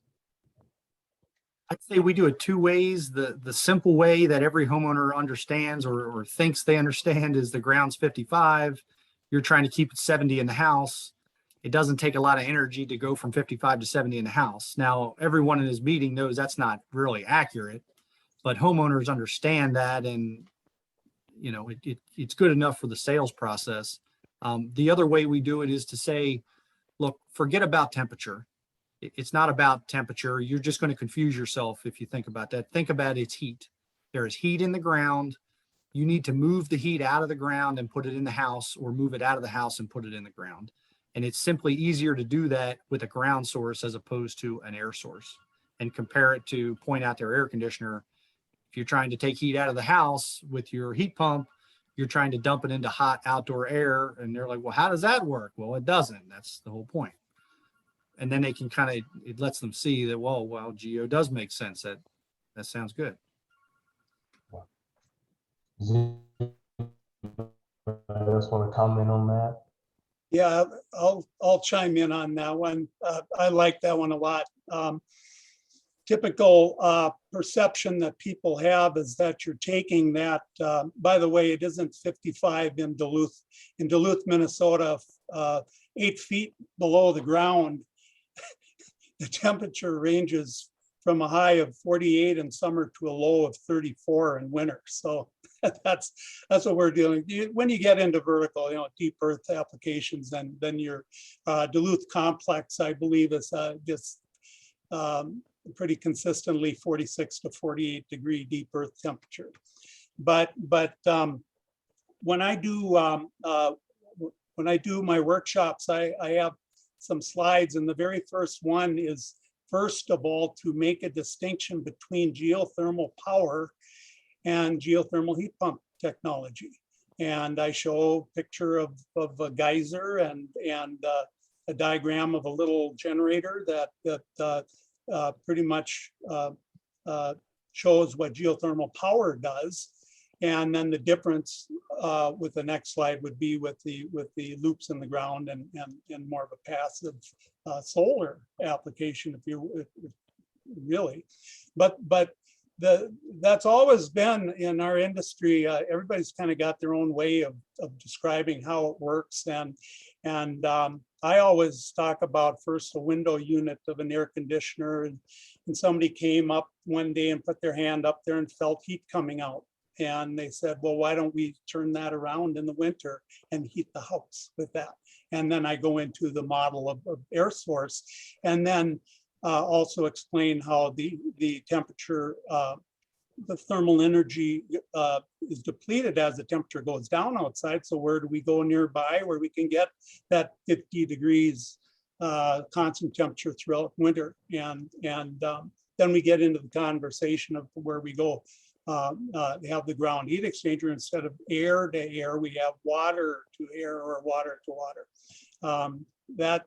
I'd say we do it two ways. The simple way that every homeowner understands or thinks they understand is the ground's 55. You're trying to keep it 70 in the house. It doesn't take a lot of energy to go from 55 to 70 in the house. Now, everyone in this meeting knows that's not really accurate, but homeowners understand that, and it's good enough for the sales process. The other way we do it is to say, look, forget about temperature. It's not about temperature. You're just going to confuse yourself if you think about that. Think about its heat. There is heat in the ground. You need to move the heat out of the ground and put it in the house, or move it out of the house and put it in the ground. And it's simply easier to do that with a ground source as opposed to an air source. And compare it to point out their air conditioner. If you're trying to take heat out of the house with your heat pump, you're trying to dump it into hot outdoor air. And they're like, well, how does that work? Well, it doesn't. That's the whole point. And then they can it lets them see that, well, geo does make sense. That sounds good. Does anybody else want to comment on that? Yeah, I'll chime in on that one. I like that one a lot. Typical perception that people have is that you're taking that, by the way, it isn't 55 in Duluth. In Duluth, Minnesota, 8 feet below the ground, the temperature ranges from a high of 48 in summer to a low of 34 in winter. So that's what we're dealing with. When you get into vertical, deep earth applications, then your Duluth complex, I believe, is just pretty consistently 46 to 48 degree deep earth temperature. But when I do my workshops, I have some slides, and the very first one is, first of all, to make a distinction between geothermal power and geothermal heat pump technology. And I show a picture of a geyser and a diagram of a little generator that pretty much shows what geothermal power does. And then the difference with the next slide would be with the loops in the ground and more of a passive solar application, if really. But that's always been in our industry. Everybody's kind of got their own way of describing how it works, and I always talk about first a window unit of an air conditioner, and somebody came up one day and put their hand up there and felt heat coming out. And they said, well, why don't we turn that around in the winter and heat the house with that? And then I go into the model of air source, and then also explain how the temperature, the thermal energy is depleted as the temperature goes down outside. So where do we go nearby where we can get that 50 degrees constant temperature throughout winter? And then we get into the conversation of where we go. They have the ground heat exchanger. Instead of air to air, we have water to air or water to water. That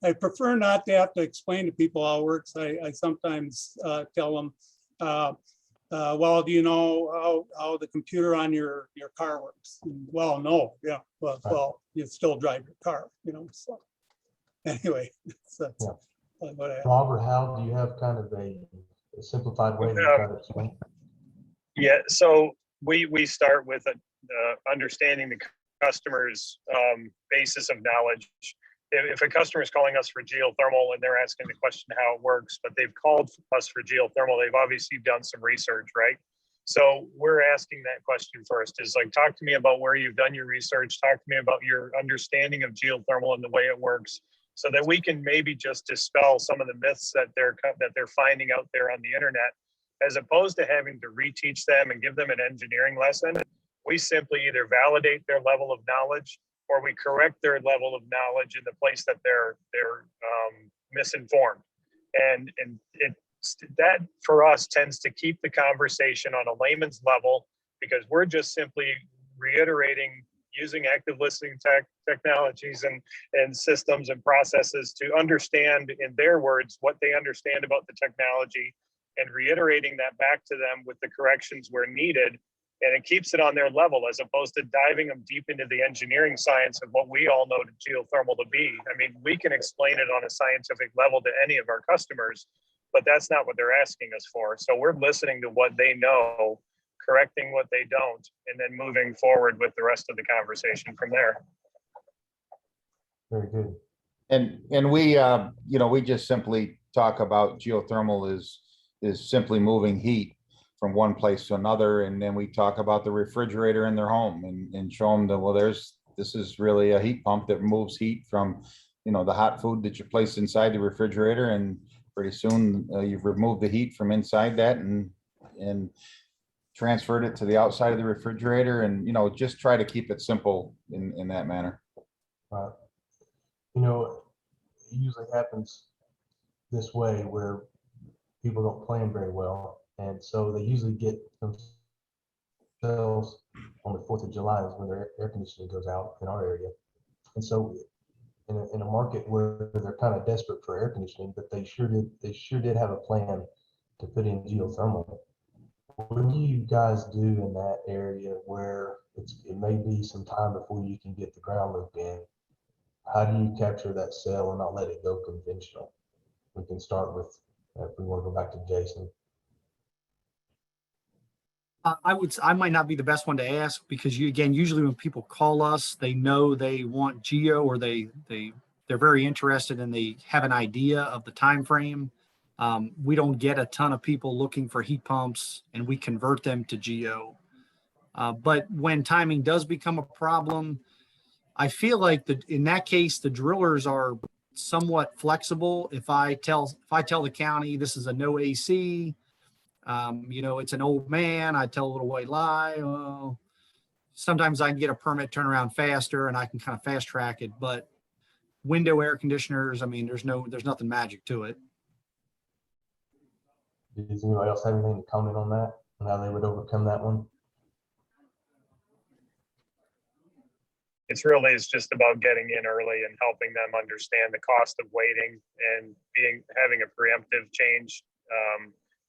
I prefer not to have to explain to people how it works. I sometimes tell them Well, do you know how the computer on your car works? Well, no, yeah, well, you still drive your car, you know, so. Anyway, that's Yeah. what I. Bob or Hal, do you have kind of a simplified way to try to explain? Yeah, so we start with understanding the customer's basis of knowledge. If a customer is calling us for geothermal and they're asking the question how it works, but they've called us for geothermal, they've obviously done some research, right? So we're asking that question first, is like, talk to me about where you've done your research, talk to me about your understanding of geothermal and the way it works, so that we can maybe just dispel some of the myths that they're finding out there on the internet, as opposed to having to reteach them and give them an engineering lesson. We simply either validate their level of knowledge or we correct their level of knowledge in the place that they're misinformed. And that for us tends to keep the conversation on a layman's level, because we're just simply reiterating using active listening technologies and systems and processes to understand, in their words, what they understand about the technology, and reiterating that back to them with the corrections where needed. And it keeps it on their level, as opposed to diving them deep into the engineering science of what we all know geothermal to be. I mean, we can explain it on a scientific level to any of our customers, but that's not what they're asking us for. So we're listening to what they know, correcting what they don't, and then moving forward with the rest of the conversation from there. Very good. And we, you know, we just simply talk about geothermal is simply moving heat from one place to another. And then we talk about the refrigerator in their home and show them that, well, this is really a heat pump that moves heat from, you know, the hot food that you place inside the refrigerator. And pretty soon you've removed the heat from inside that and transferred it to the outside of the refrigerator. And, you know, just try to keep it simple in that manner. Right. You know, it usually happens this way where people don't plan very well. And so they usually get themselves on the 4th of July is when their air conditioning goes out in our area. And so in a market where they're kind of desperate for air conditioning, but they sure did have a plan to put in geothermal. What do you guys do in that area where it may be some time before you can get the ground loop in? How do you capture that sale and not let it go conventional? We can start with, if we want to go back to Jason. I might not be the best one to ask, because usually when people call us, they know they want geo, or they're very interested and they have an idea of the time frame. We don't get a ton of people looking for heat pumps, and we convert them to geo. But when timing does become a problem, I feel like in that case, the drillers are somewhat flexible. If I tell the county this is a no AC, you know, it's an old man, I tell a little white lie. Well, sometimes I can get a permit turnaround faster and I can kind of fast track it. But window air conditioners, I mean, there's nothing magic to it. Does anybody else have anything to comment on that and how they would overcome that one? It's just about getting in early and helping them understand the cost of waiting and having a preemptive change.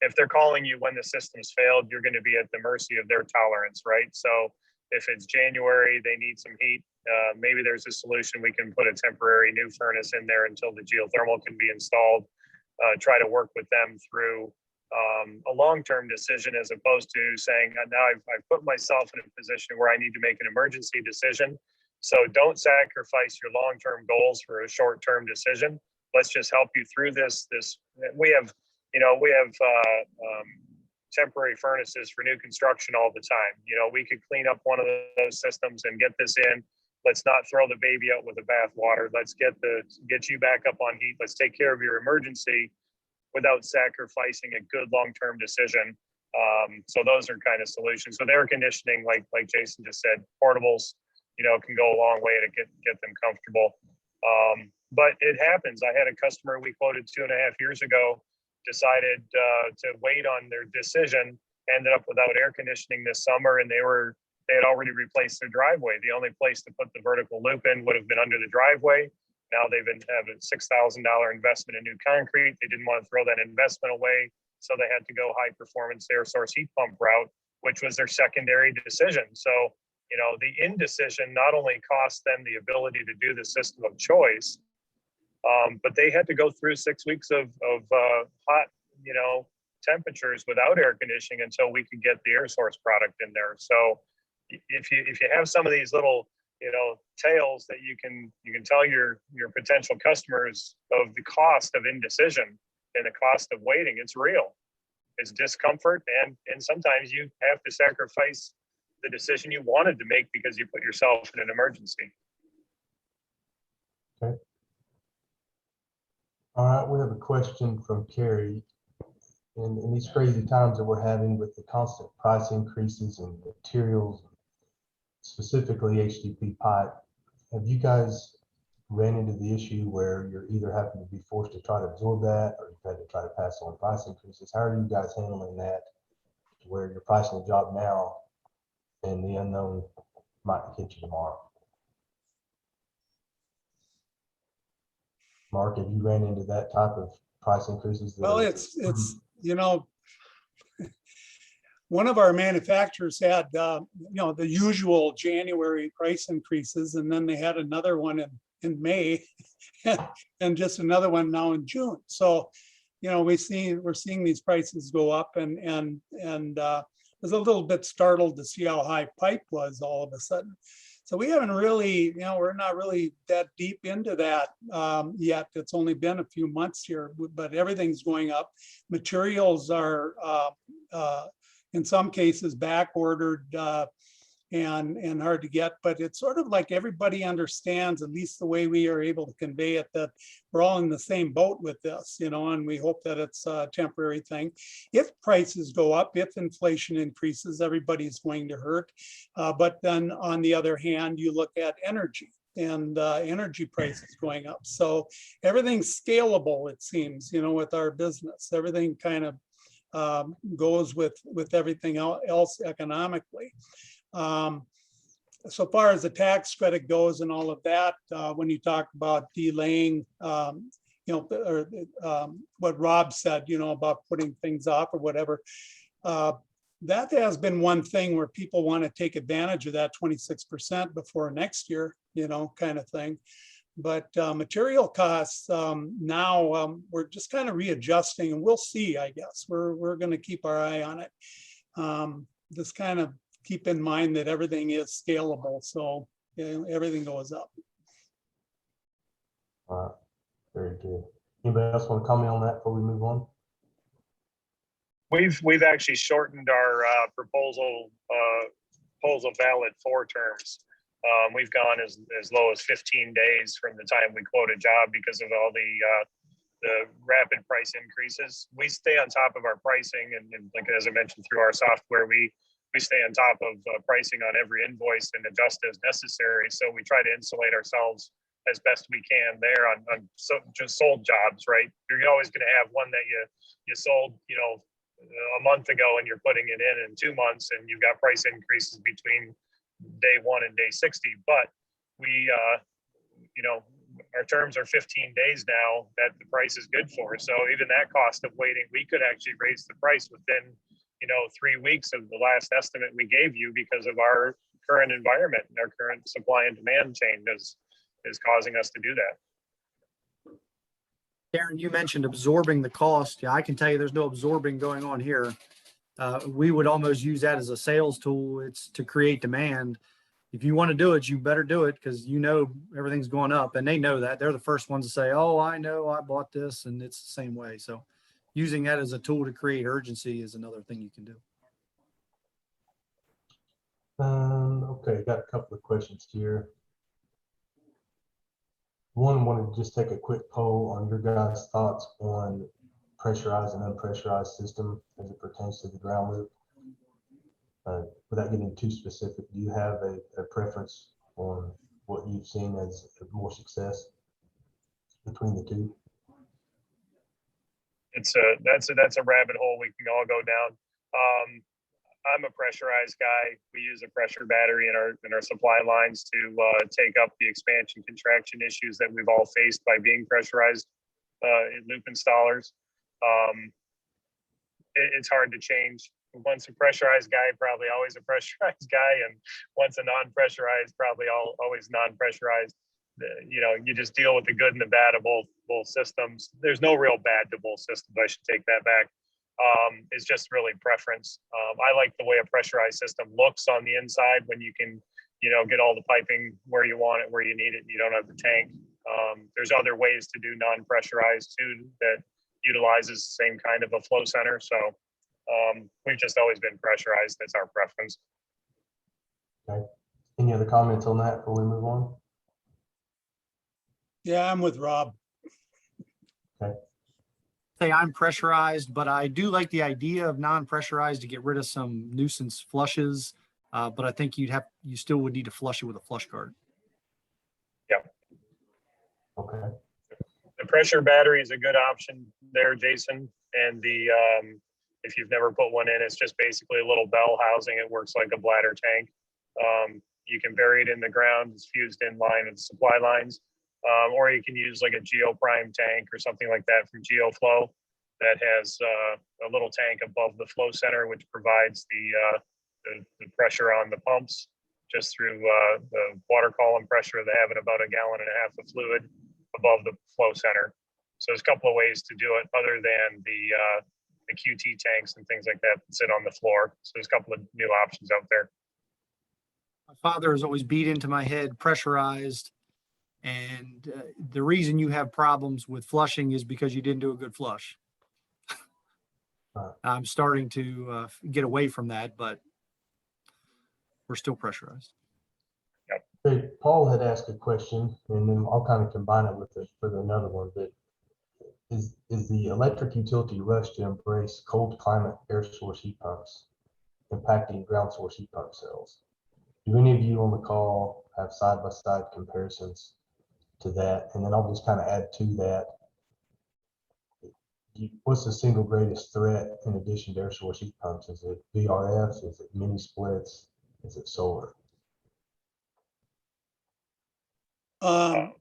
If they're calling you when the system's failed, you're going to be at the mercy of their tolerance, right? So if it's January, they need some heat, maybe there's a solution. We can put a temporary new furnace in there until the geothermal can be installed. Try to work with them through a long-term decision, as opposed to saying, now I've put myself in a position where I need to make an emergency decision. So don't sacrifice your long-term goals for a short-term decision. Let's just help you through this. We have temporary furnaces for new construction all the time. You know, we could clean up one of those systems and get this in. Let's not throw the baby out with the bathwater. Let's get you back up on heat. Let's take care of your emergency without sacrificing a good long-term decision. So those are kind of solutions. With air conditioning, like Jason just said, portables, you know, can go a long way to get them comfortable. But it happens. I had a customer we quoted 2.5 years ago, decided to wait on their decision, ended up without air conditioning this summer, and they had already replaced their driveway. The only place to put the vertical loop in would have been under the driveway. Now they've been having $6,000 investment in new concrete. They didn't want to throw that investment away. So they had to go high performance air source heat pump route, which was their secondary decision. So, you know, the indecision not only cost them the ability to do the system of choice, but they had to go through 6 weeks of hot, you know, temperatures without air conditioning until we could get the air source product in there. So if you have some of these little, you know, tales that you can tell your potential customers of the cost of indecision and the cost of waiting, it's real. It's discomfort, and sometimes you have to sacrifice the decision you wanted to make because you put yourself in an emergency. Okay. All right, we have a question from Carrie. In these crazy times that we're having with the constant price increases in materials, specifically HDP pipe, have you guys ran into the issue where you're either having to be forced to try to absorb that, or you've had to try to pass on price increases? How are you guys handling that, where you're pricing a job now and the unknown might hit you tomorrow? Mark, have you ran into that type of price increases? Well, it's you know, one of our manufacturers had you know, the usual January price increases, and then they had another one in May and just another one now in June. So, you know, we're seeing these prices go up, and was a little bit startled to see how high pipe was all of a sudden. So we haven't really, you know, we're not really that deep into that yet. It's only been a few months here, but everything's going up. Materials are in some cases back ordered and hard to get, but it's sort of like everybody understands, at least the way we are able to convey it, that we're all in the same boat with this, you know, and we hope that it's a temporary thing. If prices go up, if inflation increases, everybody's going to hurt. But then on the other hand, you look at energy and energy prices going up. So everything's scalable, it seems, you know, with our business. Everything kind of goes with everything else economically. So far as the tax credit goes and all of that, when you talk about delaying, you know, or what Rob said, you know, about putting things off or whatever, that has been one thing where people want to take advantage of that 26% before next year, you know, kind of thing. But material costs now, we're just kind of readjusting, and we'll see, I guess. We're going to keep our eye on it. Just kind of keep in mind that everything is scalable, so you know, everything goes up. All right, very good. Anybody else want to comment on that before we move on? We've actually shortened our proposal valid 4 terms. We've gone as low as 15 days from the time we quote a job because of all the rapid price increases. We stay on top of our pricing, and like as I mentioned, through our software, we stay on top of pricing on every invoice and adjust as necessary. So we try to insulate ourselves as best we can there on just sold jobs, right? You're always going to have one that you sold, you know, a month ago, and you're putting it in 2 months, and you've got price increases between day 1 and day 60. But we, you know, our terms are 15 days now that the price is good for. So even that cost of waiting, we could actually raise the price within, you know, 3 weeks of the last estimate we gave you, because of our current environment and our current supply and demand chain is causing us to do that. Darren, you mentioned absorbing the cost. Yeah, I can tell you there's no absorbing going on here. We would almost use that as a sales tool. It's to create demand. If you want to do it, you better do it, because you know everything's going up, and they know that. They're the first ones to say, oh, I know, I bought this, and it's the same way. So using that as a tool to create urgency is another thing you can do. Okay, got a couple of questions here. One, wanted to just take a quick poll on your guys' thoughts on pressurized and unpressurized system as it pertains to the ground loop. Without getting too specific, do you have a preference on what you've seen as more success between the two? That's a rabbit hole we can all go down. I'm a pressurized guy. We use a pressure battery in our supply lines to take up the expansion contraction issues that we've all faced by being pressurized loop installers. it's hard to change. Once a pressurized guy, probably always a pressurized guy, and once a non-pressurized, probably always non-pressurized. You just deal with the good and the bad of both systems. There's no real bad to both systems. I should take that back. It's just really preference. I like the way a pressurized system looks on the inside when you can, get all the piping where you want it, where you need it, and you don't have the tank. There's other ways to do non-pressurized too that utilizes the same kind of a flow center. So we've just always been pressurized. That's our preference. Okay. Any other comments on that before we move on? Yeah, I'm with Rob. Say I'm pressurized, but I do like the idea of non-pressurized to get rid of some nuisance flushes. But I think you still would need to flush it with a flush guard. Okay. The pressure battery is a good option there, Jason. And if you've never put one in, it's just basically a little bell housing. It works like a bladder tank. You can bury it in the ground. It's fused in line with supply lines. Or you can use like a GeoPrime tank or something like that from GeoFlow that has a little tank above the flow center, which provides the pressure on the pumps just through the water column pressure. They have about 1.5 gallons of fluid above the flow center. So there's a couple of ways to do it other than the QT tanks and things like that sit on the floor. So there's a couple of new options out there. My father has always beat into my head pressurized. And the reason you have problems with flushing is because you didn't do a good flush. I'm starting to get away from that, but we're still pressurized. Hey, Paul had asked a question, and then I'll kind of combine it with another one. But is the electric utility rush to embrace cold climate air source heat pumps impacting ground source heat pump sales? Do any of you on the call have side-by-side comparisons to that? And then I'll just kind of add to that. What's the single greatest threat in addition to air source heat pumps? Is it VRF? Is it mini splits? Is it solar? I'll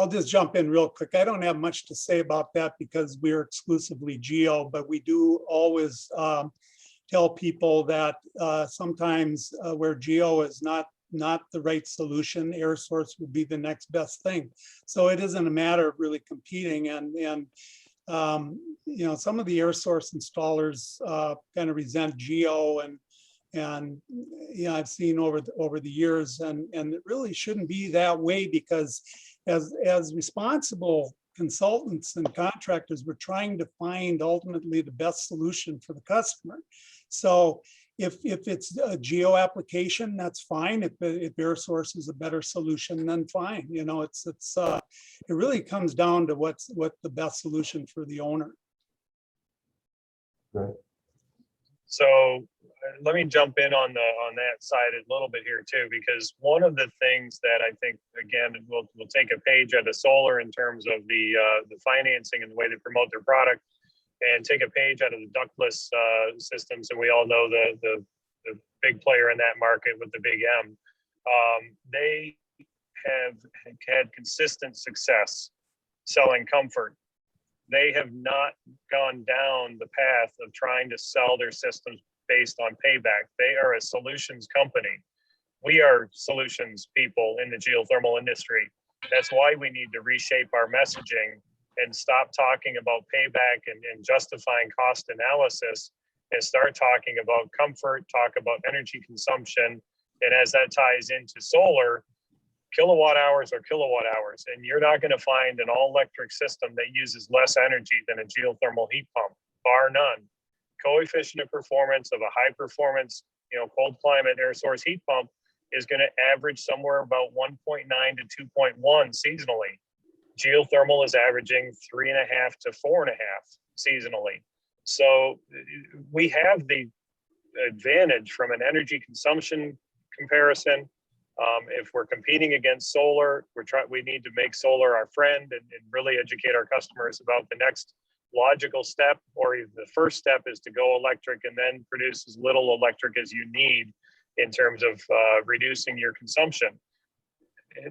just jump in real quick. I don't have much to say about that because we're exclusively geo, but we do always tell people that sometimes where geo is not the right solution, air source would be the next best thing. So it isn't a matter of really competing, and some of the air source installers kind of resent geo, and I've seen over the years, and it really shouldn't be that way, because as responsible consultants and contractors, we're trying to find ultimately the best solution for the customer. So if it's a geo application, that's fine. If air source is a better solution, then fine. It really comes down to what's the best solution for the owner. Right. So let me jump in on that side a little bit here too, because one of the things that I think, again, we'll take a page out of solar in terms of the financing and the way they promote their product, and take a page out of the ductless systems. And we all know the big player in that market with the big M. They have had consistent success selling comfort. They have not gone down the path of trying to sell their systems based on payback. They are a solutions company. We are solutions people in the geothermal industry. That's why we need to reshape our messaging and stop talking about payback and justifying cost analysis, and start talking about comfort, talk about energy consumption. And as that ties into solar, kilowatt hours are kilowatt hours. And you're not going to find an all electric system that uses less energy than a geothermal heat pump, bar none. Coefficient of performance of a high performance, cold climate air source heat pump is going to average somewhere about 1.9 to 2.1 seasonally. Geothermal is averaging 3.5 to 4.5 seasonally. So we have the advantage from an energy consumption comparison. If we're competing against solar, we need to make solar our friend and really educate our customers about the next logical step, or the first step is to go electric and then produce as little electric as you need in terms of reducing your consumption.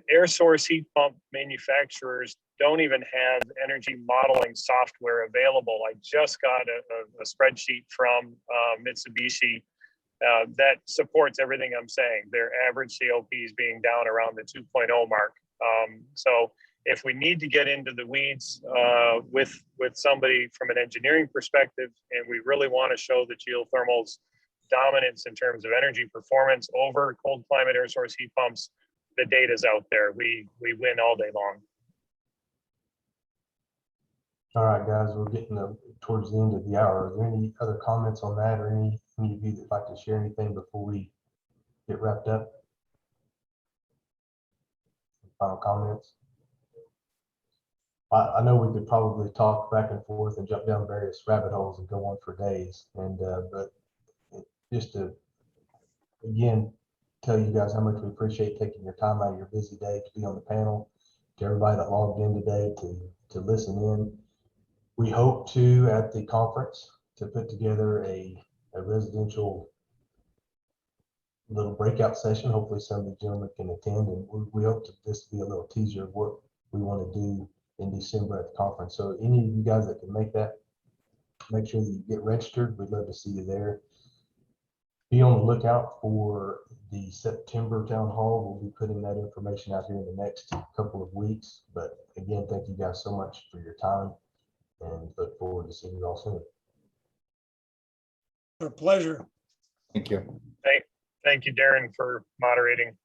air source heat pump manufacturers don't even have energy modeling software available. I just got a spreadsheet from Mitsubishi that supports everything I'm saying. Their average COPs being down around the 2.0 mark. So if we need to get into the weeds with somebody from an engineering perspective, and we really want to show the geothermal's dominance in terms of energy performance over cold climate air source heat pumps, the data's out there. We win all day long. All right, guys, we're getting towards the end of the hour. Are there any other comments on that, or any of you that'd like to share anything before we get wrapped up? Final comments? I know we could probably talk back and forth and jump down various rabbit holes and go on for days, and but just to again tell you guys how much we appreciate taking your time out of your busy day to be on the panel, to everybody that logged in today to listen in. We hope to, at the conference, to put together a residential little breakout session. Hopefully some of the gentlemen can attend, and we hope to this be a little teaser of what we want to do in December at the conference. So any of you guys that can make that, make sure that you get registered. We'd love to see you there. Be on the lookout for the September town hall. We'll be putting that information out here in the next couple of weeks. But again, thank you guys so much for your time, and look forward to seeing you all soon. Our pleasure. Thank you. Thank you, Darren, for moderating.